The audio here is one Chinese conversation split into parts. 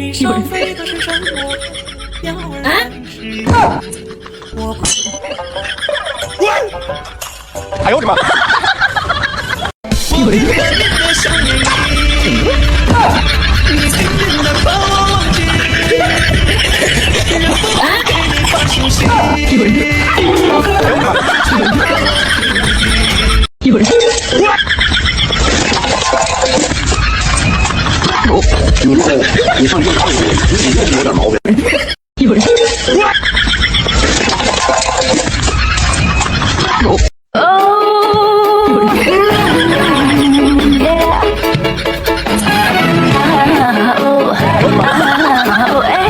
有人啊！哎呦我的妈！有人有人你上这看我，你有点毛病。有人有人啊！哎呦我操！哎呀！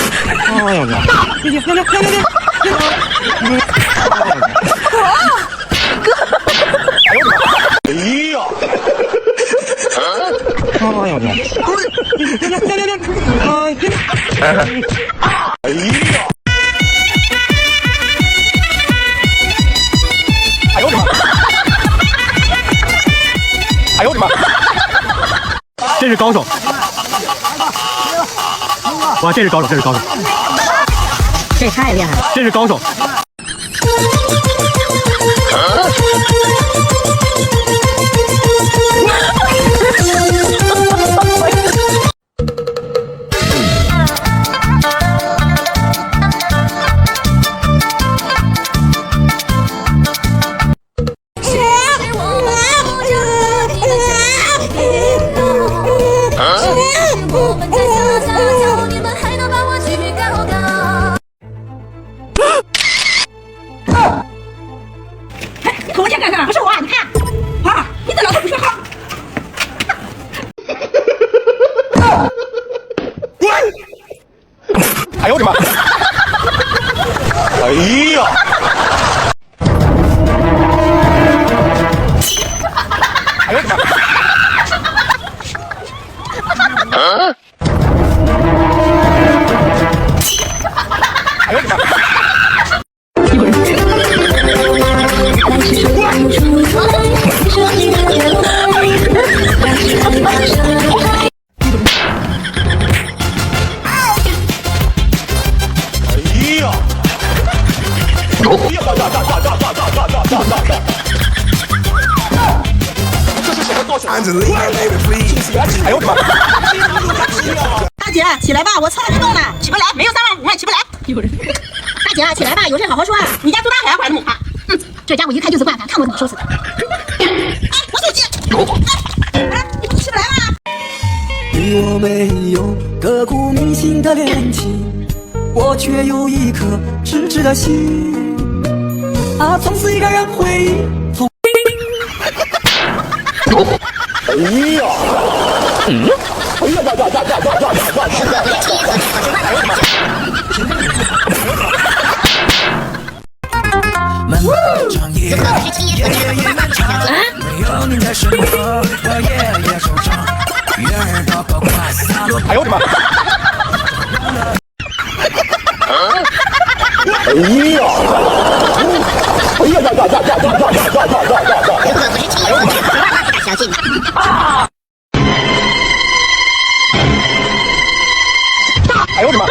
哎呦我操！哎呀！哎呦我的妈！哎呦我的妈！这是高手！哇，这是高手，这是高手，这也太厉害了！这是高手！口我先干啥？不是我，你看，啊，你这老头不学好。哎呦我的妈！哎呀！哎呦我的妈！啊！哎呦我的妈！有人哎呀！这是什么造型？哎呦我的妈！大姐，起来吧，我车没动呢，起不来，没有3万5，起不来。有人大姐，起来吧，有事好好说啊。你家多大还要拐那么快？这家伙一看就是惯犯，看我怎么收拾他。哎，我手机。哎，你起不来吗？你我没有刻骨铭心的恋情，我却有一颗痴痴的心。啊，从此一个人回忆。哎呀！哎呀呀呀呀呀呀呀漫漫长夜，夜漫长，没有你在身旁，我夜惆怅。月儿高高挂洒落。哎呦我的妈！哎呀！哎呀呀呀呀呀呀呀呀呀呀呀呀！哎呦我的妈！小心！哎呦我的妈！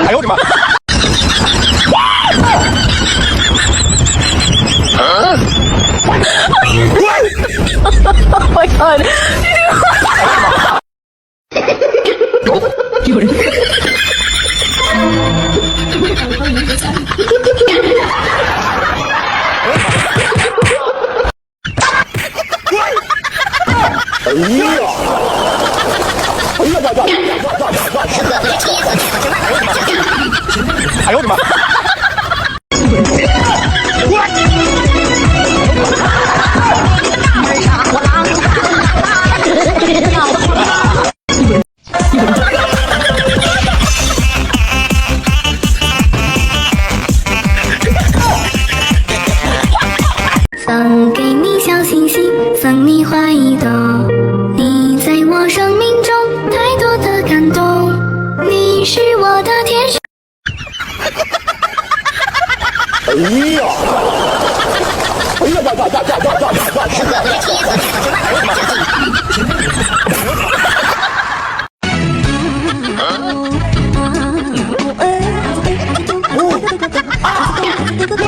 哎呦我的妈！Oh my god！ 有人哎呀！哎呀呀呀呀呀呀呀！哎呦我的妈！送给你小星星，送你花一朵。你在我生命中太多的感动，你是我的天使。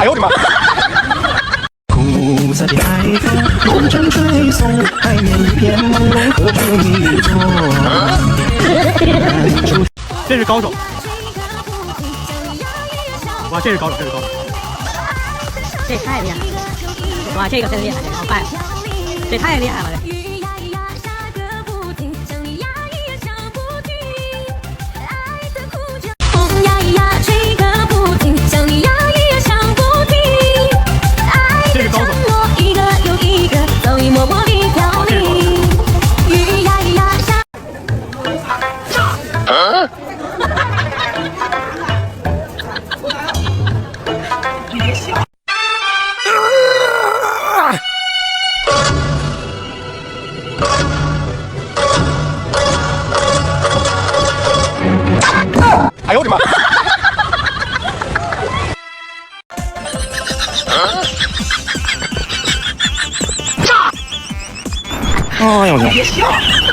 哎呦我的妈！苦涩的海风，风筝吹送，海面一片朦胧，何处迷踪？这是高手！哇，这是高手，这是高手！这太厉害了！哇，这个真厉害，这个好快，这太厉害了！这。哎呦我的妈！哎呦我的！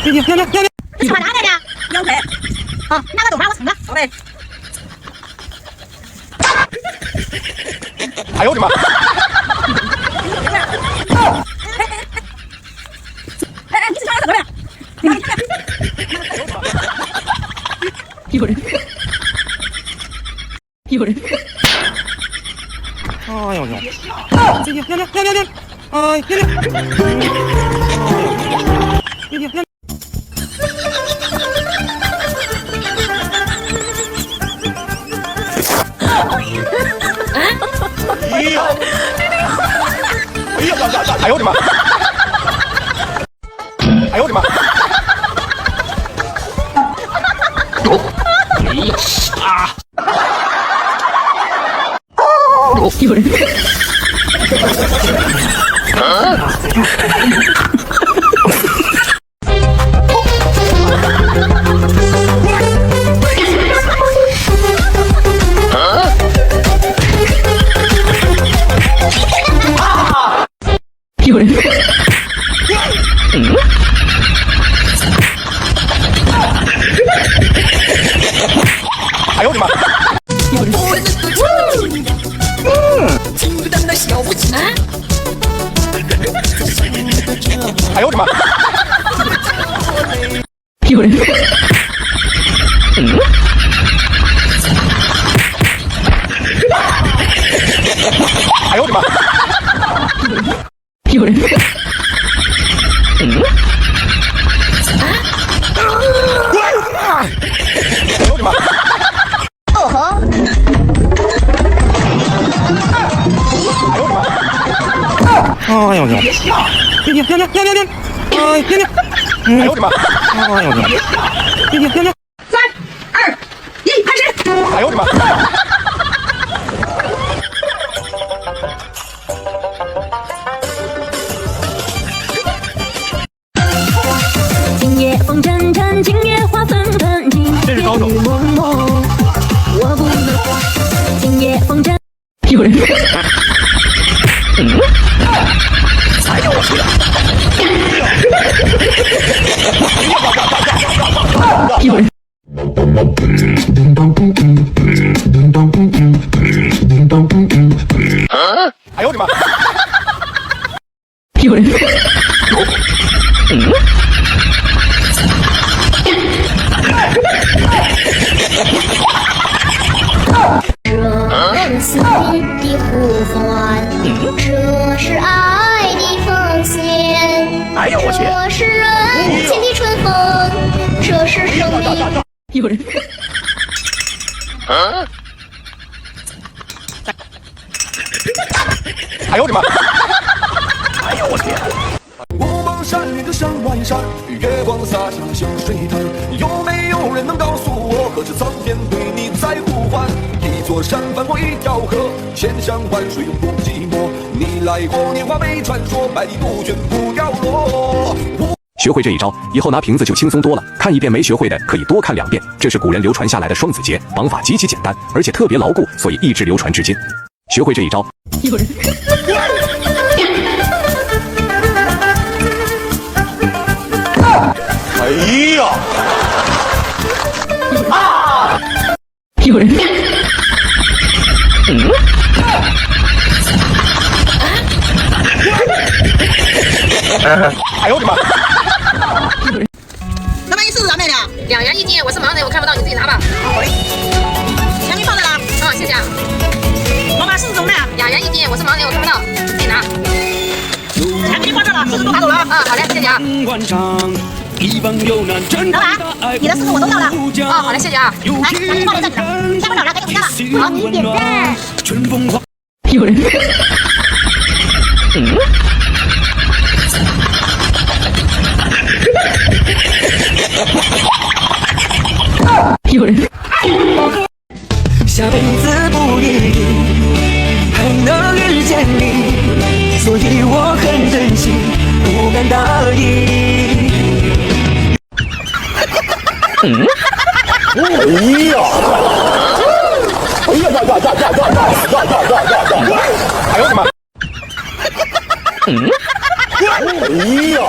这是干啥来着？腰腿。好，拿个斗把我撑着。好嘞。哎呦我的妈！哎，你这啥怎么了？你看，有人，有人。哎呦我的！哎呀！哎呦我的妈！哎呦我的妈！有人。有人。哎呦我的妈！有人。哎呦我的妈！有人。哎呦我的妈！有人。哎呦我的妈！哦吼！哎呦我的妈！哎呦我的妈！哎呦我的妈！ 3、2、1，开始！哎呦我的妈！今夜风阵阵，今夜花纷纷，今夜雨蒙蒙，我不能。今夜风阵。有人。哎呦我去！有人。哎呦我的妈！有人。这是心的呼唤，这是爱的奉献，哎呦我去！这是人间的春风，这是生命。有人。哎呦我的妈！哎呦我去！五芒山连着山外山，月光洒下小水滩。有没有人能告诉我，何时苍天对你在呼唤？一座山翻过一条河，千山万水永不寂寞。你来过，年华被传说，百里杜鹃不凋落。学会这一招以后，拿瓶子就轻松多了。看一遍没学会的，可以多看2遍。这是古人流传下来的双子节，绑法极其简单，而且特别牢固，所以一直流传至今。学会这一招。有人。呀！有人。哎呦我的妈！老板，你是不是要买的2元1斤，我是盲人，我看不到，你自己拿吧。钱给放这了。谢谢啊。老板，是不是中的2元1斤，我是盲人，我看不到，自己拿。钱给你放这了，40都拿走了。好嘞，谢谢啊。老板，你的40我都到了。好嘞，谢谢啊。来，钱给你放在这里了，下不了了，该回家了。好，你点赞。有人。有人。下辈子不一定还能遇见你，所以我很珍惜，不敢答应。哎呀！哎呀呀呀呀呀呀呀呀呀呀！哎呦我的妈！哎呀！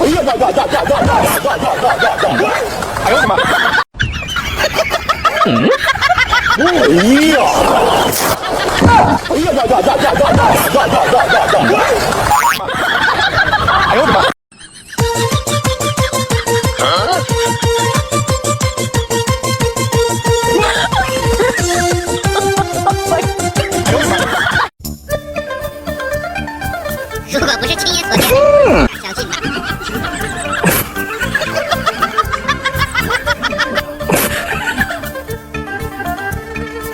哎呀呀呀呀呀呀呀呀！哎呦我的妈！哎呀！哎呀呀呀呀呀呀！哎呦我的妈！如果不是亲眼所见，相信吧。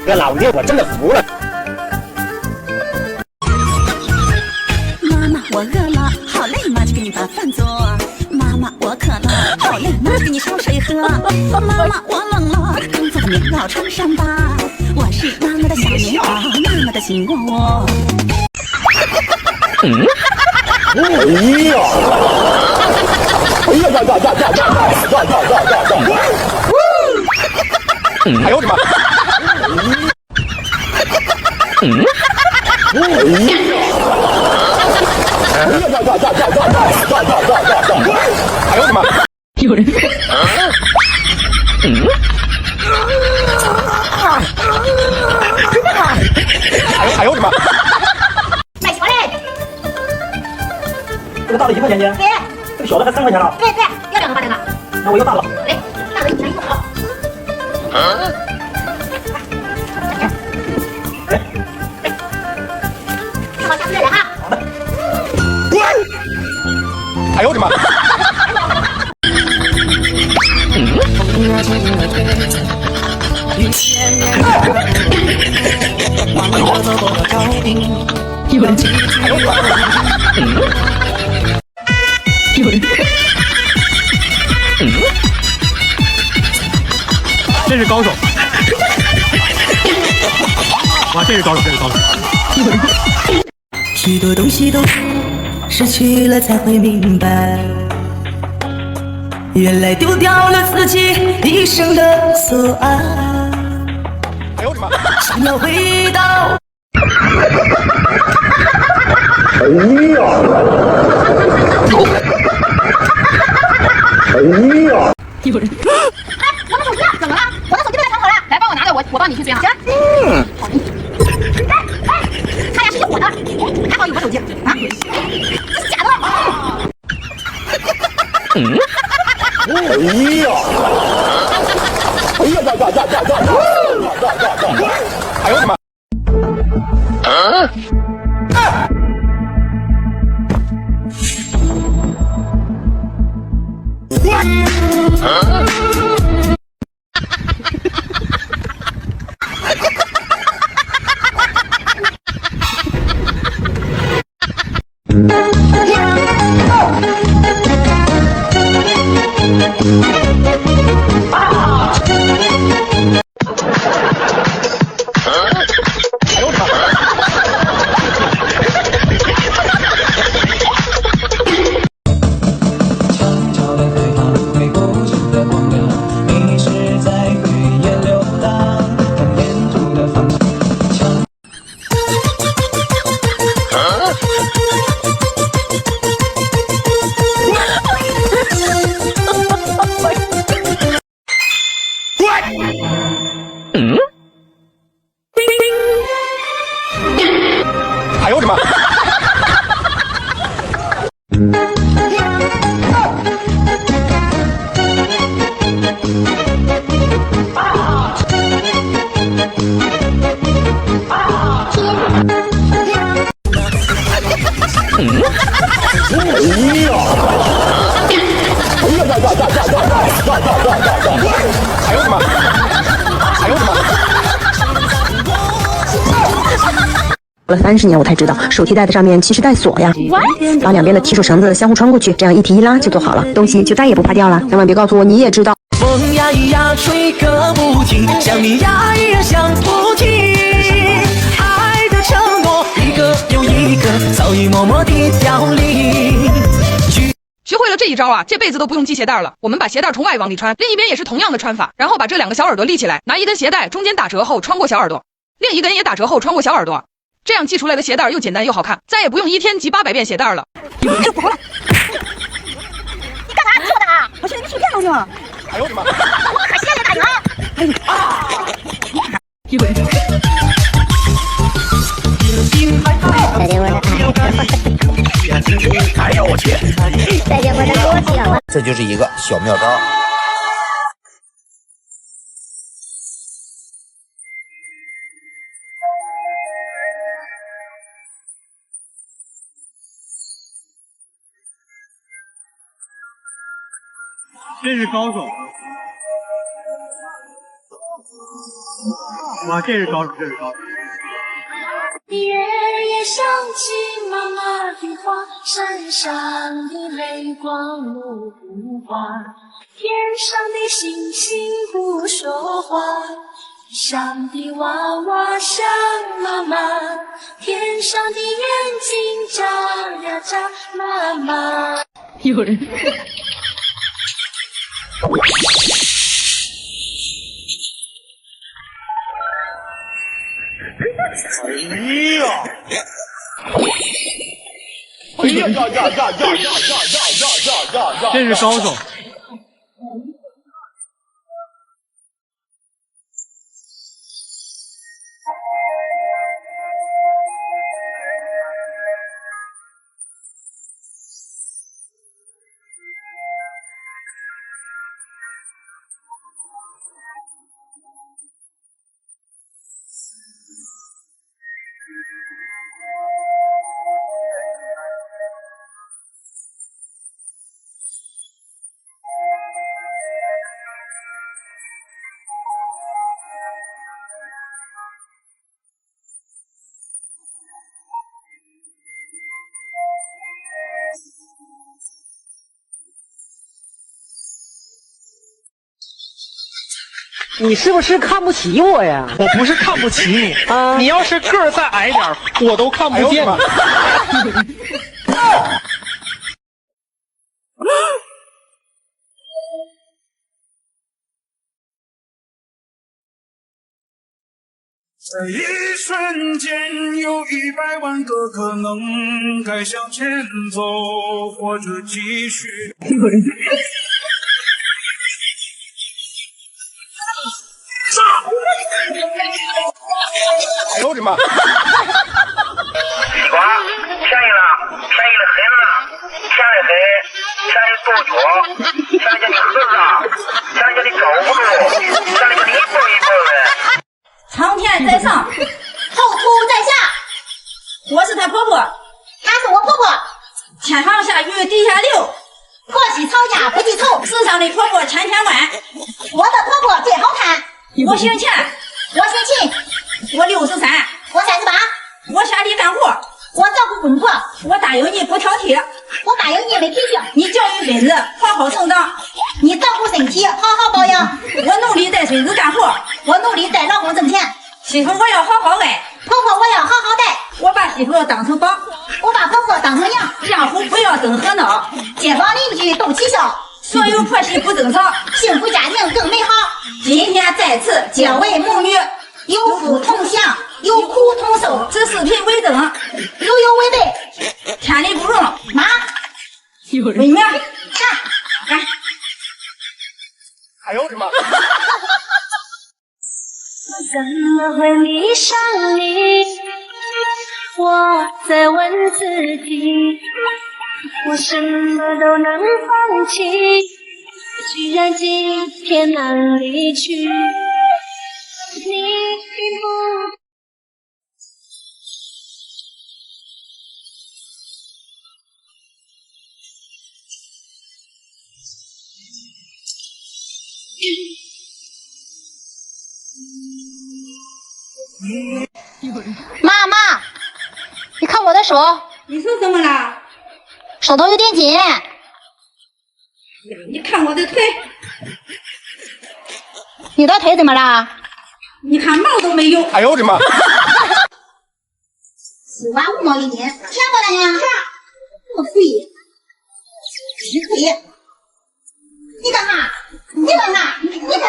这老爹我真的服了。妈妈，我饿了，好累吗？去给你把饭做。妈妈，我渴了，好累吗？去给你烧水喝。妈妈，我冷了，刚做的棉袄穿上吧。我是妈妈的小棉袄，妈妈的心窝窝。哎呀！哎呀呀呀呀呀呀呀！哎呦我的妈！哎呀！哎呀呀呀呀呀呀！哎呦我的妈！有人。哎呦我的妈！买什么嘞？这个大的1块钱斤，对这个小的才3块钱了。对，要2个吧这个。那我要大了。来，大的你拿1个好。看好下次再来哈。哎呦我的妈！有人。有人。这是高手。哇，这是高手，这是高手。许多东西都失去了才会明白，原来丢掉了自己一生的所爱。哎呦我的妈！想要回到。哎呀！哎呀！有人。我的手机怎么了？我的手机被他抢走了。来，帮我拿着，我帮你去追哈。行。他俩是一伙的，还好有个手机啊，这是假的。哎呀！哎呀呀呀呀呀呀！哎呦我的妈！哎呦我的妈！哎呦我的妈！过了30年，我才知道手提袋的上面其实带锁呀。把两边的提手绳子相互穿过去，这样一提一拉就做好了，东西就再也不怕掉了。千万别告诉我你也知道。风呀咿呀吹个不停，想你呀也想不停。爱的承诺一个又一个，早已默默地凋零。学会了这一招啊，这辈子都不用系鞋带了。我们把鞋带从外往里穿，另一边也是同样的穿法，然后把这2个小耳朵立起来，拿一根鞋带中间打折后穿过小耳朵，另一根也打折后穿过小耳朵，这样系出来的鞋带又简单又好看，再也不用1天集800遍鞋带了。你干啥说的啊？我现在你随便弄呢。哎呦我的妈！我可谢谢大娘。一会儿。再见我的哎呦我去！再见我的多情。这就是一个小妙招。这是高手。哇，这是高手，这是高手。夜夜想起妈妈的话，山上的泪光露不花，天上的星星不说话，地上的娃娃想妈妈，天上的眼睛眨呀眨妈妈。有人。哎呀呀呀呀呀呀呀呀呀！这是高手。你是不是看不起我呀？我不是看不起你啊，你要是个儿再矮点，我都看不见。在一瞬间，有100万个可能，该向前走，或者继续。哎呦我的妈！西瓜便宜了，便宜的很了，便宜很，便宜豆角，便宜叫你盒子，便宜叫你找不住，便宜叫你一蹦一蹦的。苍天在上，厚土在下。我是她婆婆，她是我婆婆。天上下雨地下流，婆媳吵架不记仇。世上的婆婆千千万，我的婆婆最好看。我姓钱，我姓秦，我63，我38，我下地干活，我照顾公婆，我答应你不挑剔，我答应你没脾气，你教育孙子好好成长，你照顾身体好好保养，我努力带孙子干活，我努力带老公挣钱，媳妇我要好好爱，婆婆我要好好待，我把媳妇当成宝，我把婆婆当成娘，丈夫不要争和闹，街坊邻居都齐笑，所有婆媳不争吵，幸福家庭更美好。今天在此结为母女，有福同享，有苦同受。这视频为证，如有违背，天理不容。妈，为娘，干！哎呦我的妈！我怎么会迷上你？我在问自己，我什么都能放弃，居然今天难离去。你并不。妈妈，你看我的手。你手怎么了？手头有点紧。你看我的腿。你的腿怎么了？你看毛都没有。哎呦我的妈10万5毛一斤，骗我了呢？我可以，你可以。你干啥？你干啥？你干啥？你干啥？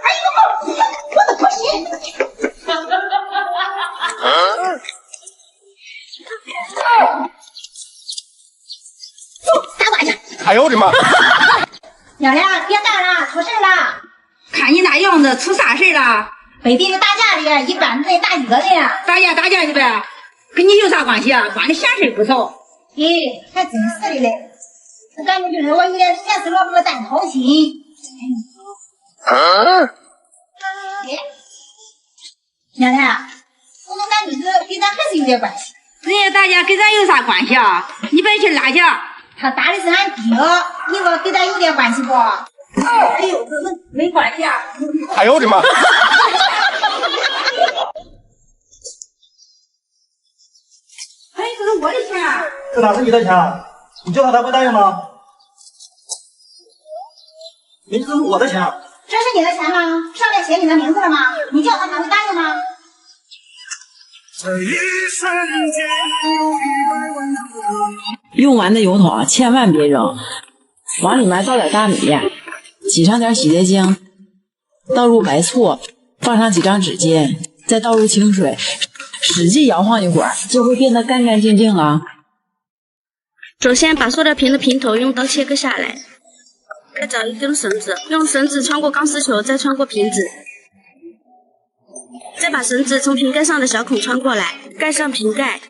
哎呦，我的可惜！走，打挂去！哎呦我的妈！亮亮，别干了，出事了！看你那样子，出啥事了？北地的打架的，一班子打一个的。打架去呗，跟你有啥关系啊？管你闲事不少。咦，还真是的嘞！我感觉就是我有点嫌死老婆蛋操心。亮亮，我总感觉是跟咱还是有点关系。人家打架跟咱有啥关系啊？你别去拉去。他打的是俺爹，你说跟咱有点关系不？哎呦，这没关系啊！哎呦我的妈！哎，这是我的钱啊！这哪是你的钱？你叫他会答应吗？明明是我的钱。这是你的钱吗？上面写你的名字了吗？你叫他会答应吗？用完的油桶千万别扔，往里面倒点大米，挤上点洗洁精，倒入白醋，放上几张纸巾，再倒入清水，使劲摇晃一会儿，就会变得干干净净了。首先把塑料瓶的瓶头用刀切割下来，再找一根绳子，用绳子穿过钢丝球，再穿过瓶子，再把绳子从瓶盖上的小孔穿过来，盖上瓶盖，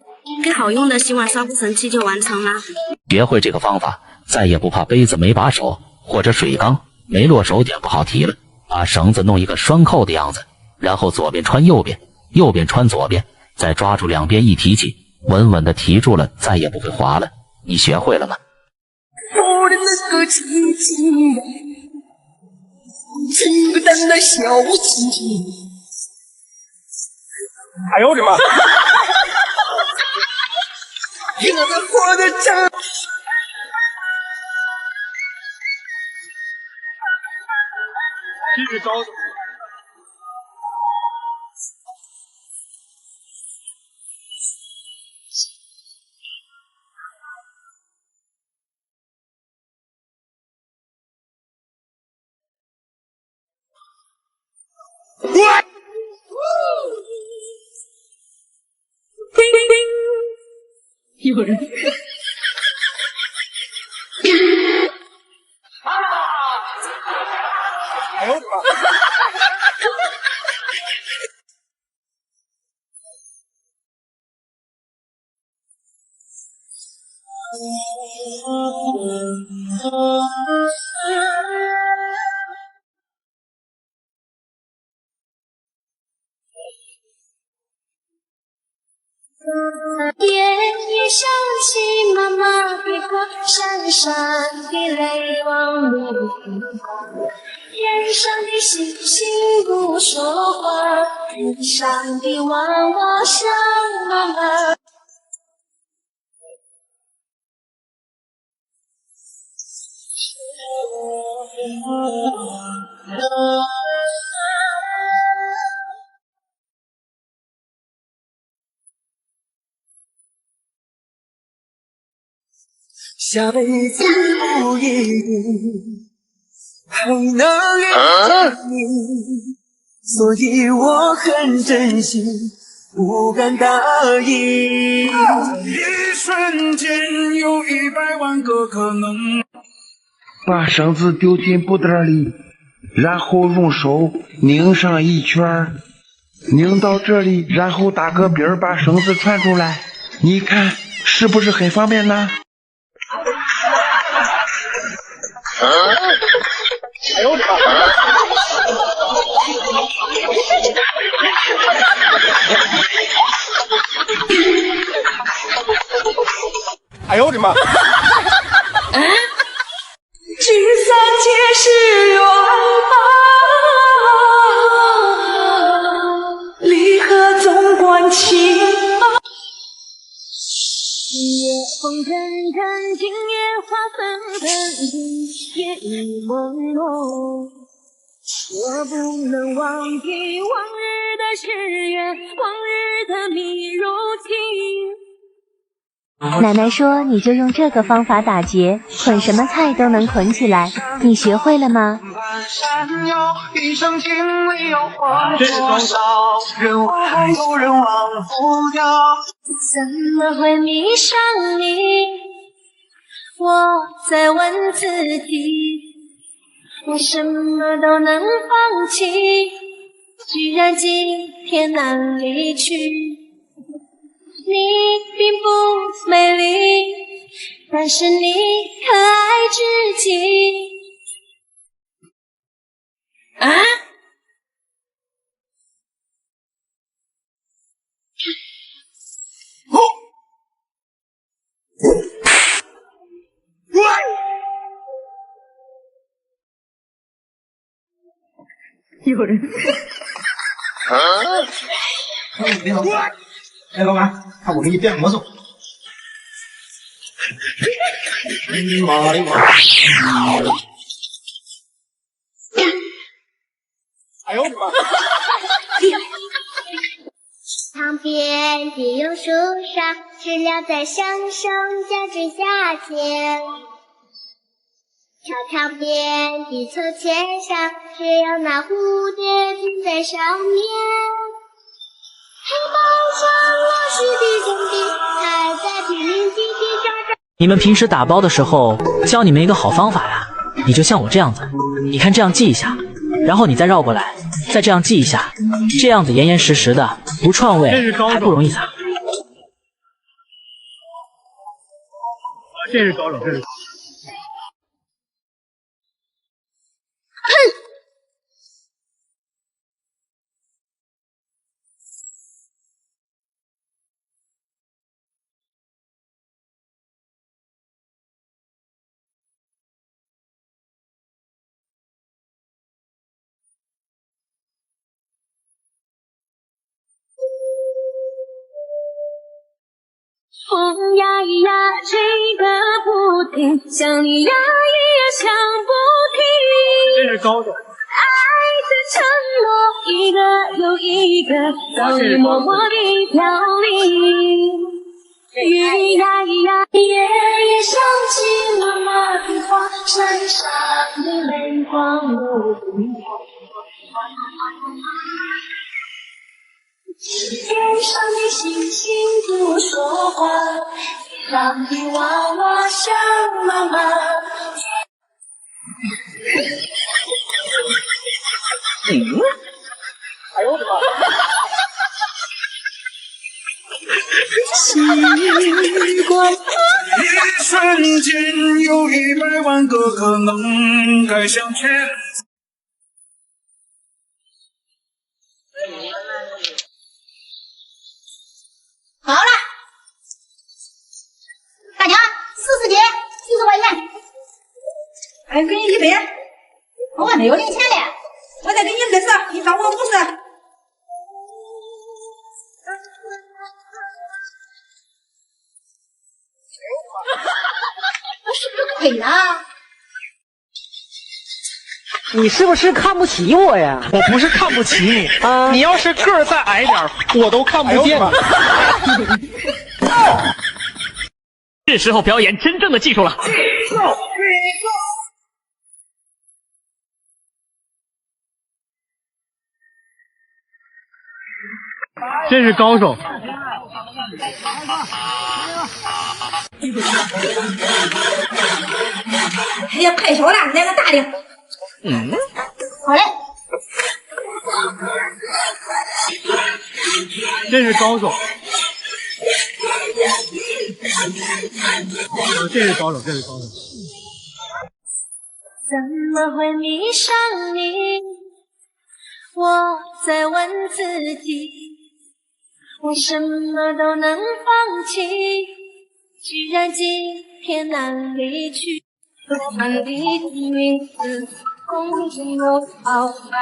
更好用的洗碗刷不绳器就完成了。学会这个方法，再也不怕杯子没把手或者水缸没落手点不好提了。把绳子弄一个拴扣的样子，然后左边穿右边，右边穿左边，再抓住两边一提起，稳稳的提住了，再也不会滑了。你学会了吗？我的那个亲亲的，清淡的小鸡。哎呦我的妈！热火的家。继续找。有人。哎呦我的妈！夜夜想起妈妈别过闪闪的泪往路旁，天上的星星不说话，天上的娃娃想妈妈。下辈子不一定还能遇见你，所以我很珍惜，不敢答应。一瞬间有100万个可能。把绳子丢进布袋里，然后用手拧上一圈，拧到这里，然后打个饼儿，把绳子穿出来。你看是不是很方便呢？哎呦我的妈！哎呦我的妈！聚散皆是缘啊，离合总关情啊。今夜风阵阵，今夜花纷纷，今夜雨朦胧。我不能忘记往日的誓言，往日的蜜如情。奶奶说你就用这个方法打结，捆什么菜都能捆起来，你学会了吗？一生情里有花多少，人海有人忘不掉。怎么会迷上你？我在问自己，我什么都能放弃，居然今天难离去。你并不美丽，但是你可爱至极。啊！有人。你好，哎，老板，看我给你变魔术。妈的妈！哎呦我的妈！塘边的榕树上，知了在响声夹枝下间。操场边的秋千上，只有那蝴蝶停在上面。黑板上老师的兄弟还在拼命叽叽喳喳。你们平时打包的时候，教你们一个好方法呀，你就像我这样子，你看这样系一下，然后你再绕过来，再这样系一下，这样子严严实实的，不串位，还不容易擦。这是高手，这是。风呀呀吹个不停，想你呀也想不停。这是高手。爱的承诺一个又一个，早已默默地飘零。雨呀呀，夜夜想起妈妈的话，闪闪的泪光如冰。天上的星星不说话，地上的娃娃想妈妈。哎呦我的妈！习惯一瞬间有100万个可能，该向前。好了，大娘，40节70块钱。哎，给你100，我还没有零钱嘞。我再给你20，你找我50。我是不是亏了？你是不是看不起我呀？我不是看不起你啊！你要是个儿再矮点，我都看不见。是时候表演真正的技术了。这是高手。哎呀，太小了，来个大的。好嘞。这是高手。这是高手，这是高手。怎么会迷上你？我在问自己，我什么都能放弃，居然今天难离去。多盼你的名字，空中有好伴。